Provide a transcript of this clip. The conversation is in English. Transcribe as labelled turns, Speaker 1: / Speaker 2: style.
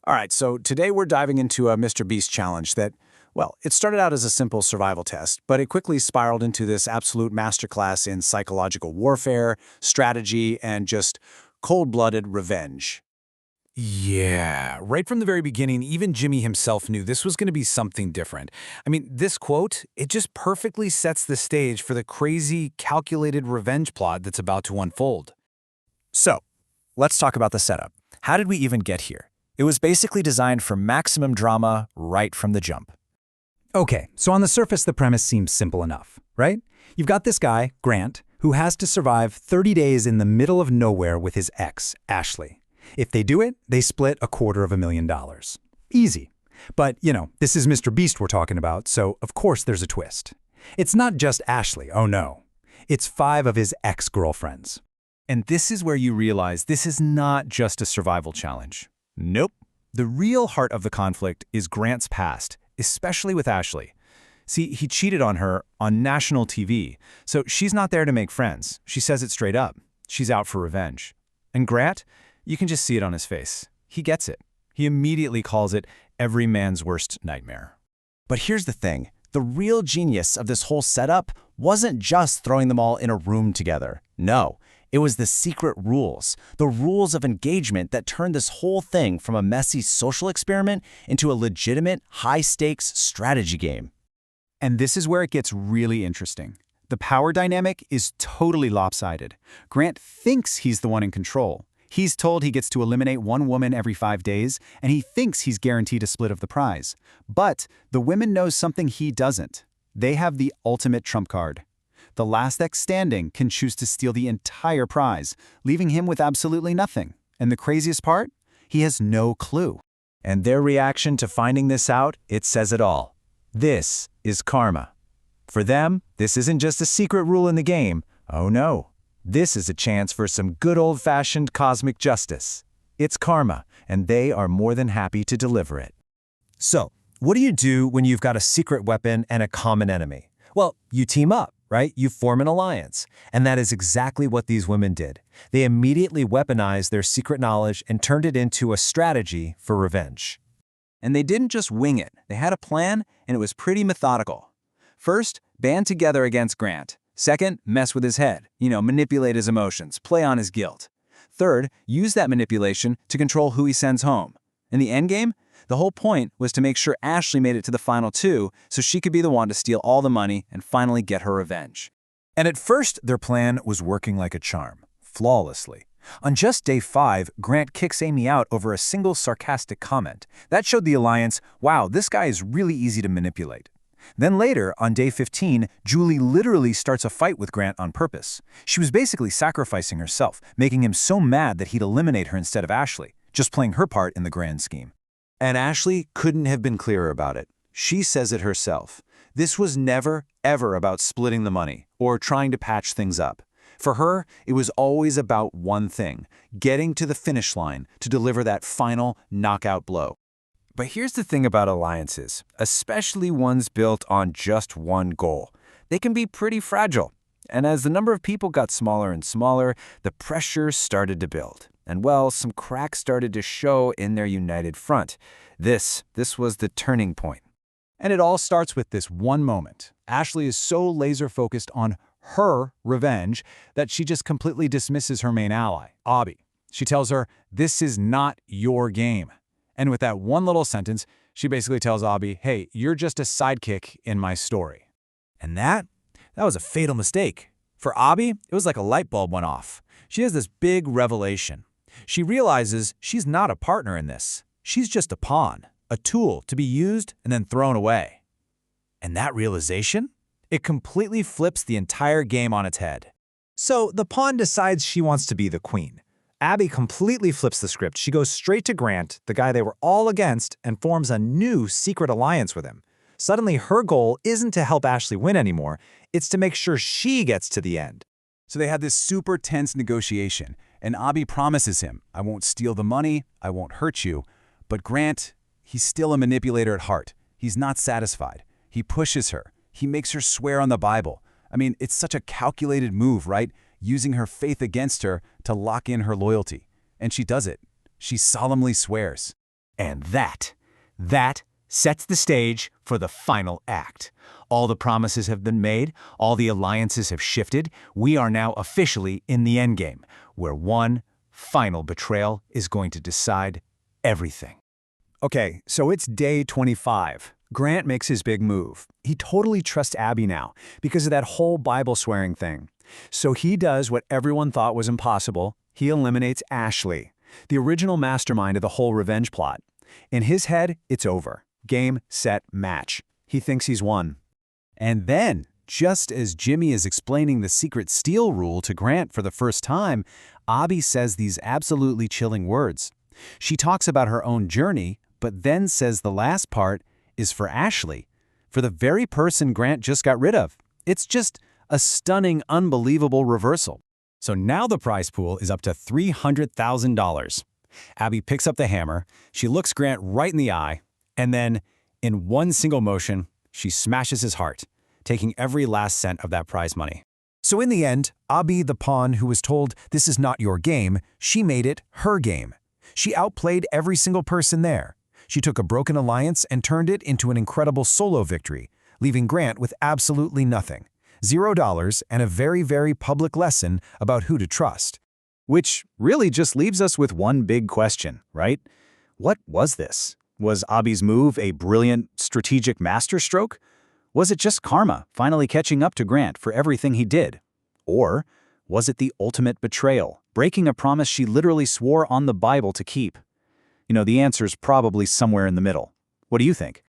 Speaker 1: All right, so today we're diving into a MrBeast challenge that, well, it started out as a simple survival test, but it quickly spiraled into this absolute masterclass in psychological warfare, strategy, and just cold-blooded revenge.
Speaker 2: Yeah, right from the very beginning, even Jimmy himself knew this was going to be something different. I mean, this quote, it just perfectly sets the stage for the crazy, calculated revenge plot that's about to unfold.
Speaker 3: So, let's talk about the setup. How did we even get here? It was basically designed for maximum drama right from the jump.
Speaker 4: Okay, so on the surface, the premise seems simple enough, right? You've got this guy, Grant, who has to survive 30 days in the middle of nowhere with his ex, Ashley. If they do it, they split $250,000. Easy. But, this is MrBeast we're talking about, so of course there's a twist. It's not just Ashley, oh no. It's 5 of his ex-girlfriends.
Speaker 2: And this is where you realize this is not just a survival challenge. Nope. The real heart of the conflict is Grant's past, especially with Ashley. See, he cheated on her on national TV, so she's not there to make friends. She says it straight up. She's out for revenge. And Grant, you can just see it on his face. He gets it. He immediately calls it every man's worst nightmare.
Speaker 3: But here's the thing. The real genius of this whole setup wasn't just throwing them all in a room together. No, it was the secret rules, the rules of engagement that turned this whole thing from a messy social experiment into a legitimate, high-stakes strategy game.
Speaker 5: And this is where it gets really interesting. The power dynamic is totally lopsided. Grant thinks he's the one in control. He's told he gets to eliminate one woman every 5 days, and he thinks he's guaranteed a split of the prize. But the women know something he doesn't. They have the ultimate trump card. The last ex standing can choose to steal the entire prize, leaving him with absolutely nothing. And the craziest part? He has no clue.
Speaker 3: And their reaction to finding this out, it says it all. This is karma. For them, this isn't just a secret rule in the game. Oh no. This is a chance for some good old-fashioned cosmic justice. It's karma, and they are more than happy to deliver it. So, what do you do when you've got a secret weapon and a common enemy? Well, you team up, right? You form an alliance. And that is exactly what these women did. They immediately weaponized their secret knowledge and turned it into a strategy for revenge.
Speaker 6: And they didn't just wing it. They had a plan, and it was pretty methodical. First, band together against Grant. Second, mess with his head, manipulate his emotions, play on his guilt. Third, use that manipulation to control who he sends home. In the endgame, the whole point was to make sure Ashley made it to the final 2 so she could be the one to steal all the money and finally get her revenge.
Speaker 2: And at first, their plan was working like a charm, flawlessly. On just day 5, Grant kicks Amy out over a single sarcastic comment. That showed the alliance, wow, this guy is really easy to manipulate. Then later, on day 15, Julie literally starts a fight with Grant on purpose. She was basically sacrificing herself, making him so mad that he'd eliminate her instead of Ashley, just playing her part in the grand scheme.
Speaker 7: And Ashley couldn't have been clearer about it. She says it herself. This was never, ever about splitting the money or trying to patch things up. For her, it was always about one thing, getting to the finish line to deliver that final knockout blow.
Speaker 2: But here's the thing about alliances, especially ones built on just one goal. They can be pretty fragile. And as the number of people got smaller and smaller, the pressure started to build. And well, some cracks started to show in their united front. This was the turning point.
Speaker 5: And it all starts with this one moment. Ashley is so laser-focused on her revenge that she just completely dismisses her main ally, Abby. She tells her, "This is not your game." And with that one little sentence, she basically tells Abby, "Hey, you're just a sidekick in my story."
Speaker 3: And that was a fatal mistake. For Abby, it was like a light bulb went off. She has this big revelation. She realizes she's not a partner in this. She's just a pawn, a tool to be used and then thrown away. And that realization? It completely flips the entire game on its head. So the pawn decides she wants to be the queen. Abby completely flips the script. She goes straight to Grant, the guy they were all against, and forms a new secret alliance with him. Suddenly, her goal isn't to help Ashley win anymore. It's to make sure she gets to the end.
Speaker 5: So they had this super tense negotiation, and Abby promises him, "I won't steal the money, I won't hurt you." But Grant, he's still a manipulator at heart. He's not satisfied. He pushes her. He makes her swear on the Bible. I mean, it's such a calculated move, right? Using her faith against her to lock in her loyalty. And she does it. She solemnly swears. And that sets the stage for the final act. All the promises have been made, all the alliances have shifted. We are now officially in the endgame, where one final betrayal is going to decide everything. Okay, so it's day 25. Grant makes his big move. He totally trusts Abby now because of that whole Bible swearing thing. So he does what everyone thought was impossible. He eliminates Ashley, the original mastermind of the whole revenge plot. In his head, it's over. Game, set, match. He thinks he's won.
Speaker 2: And then, just as Jimmy is explaining the secret steal rule to Grant for the first time, Abby says these absolutely chilling words. She talks about her own journey, but then says the last part is for Ashley, for the very person Grant just got rid of. It's just a stunning, unbelievable reversal.
Speaker 1: So now the prize pool is up to $300,000. Abby picks up the hammer, she looks Grant right in the eye, and then, in one single motion, she smashes his heart, taking every last cent of that prize money.
Speaker 2: So in the end, Abby, the pawn who was told this is not your game, she made it her game. She outplayed every single person there. She took a broken alliance and turned it into an incredible solo victory, leaving Grant with absolutely nothing. $0 and a very, very public lesson about who to trust.
Speaker 1: Which really just leaves us with one big question, right? What was this? Was Abby's move a brilliant, strategic masterstroke? Was it just karma finally catching up to Grant for everything he did? Or was it the ultimate betrayal, breaking a promise she literally swore on the Bible to keep? The answer's probably somewhere in the middle. What do you think?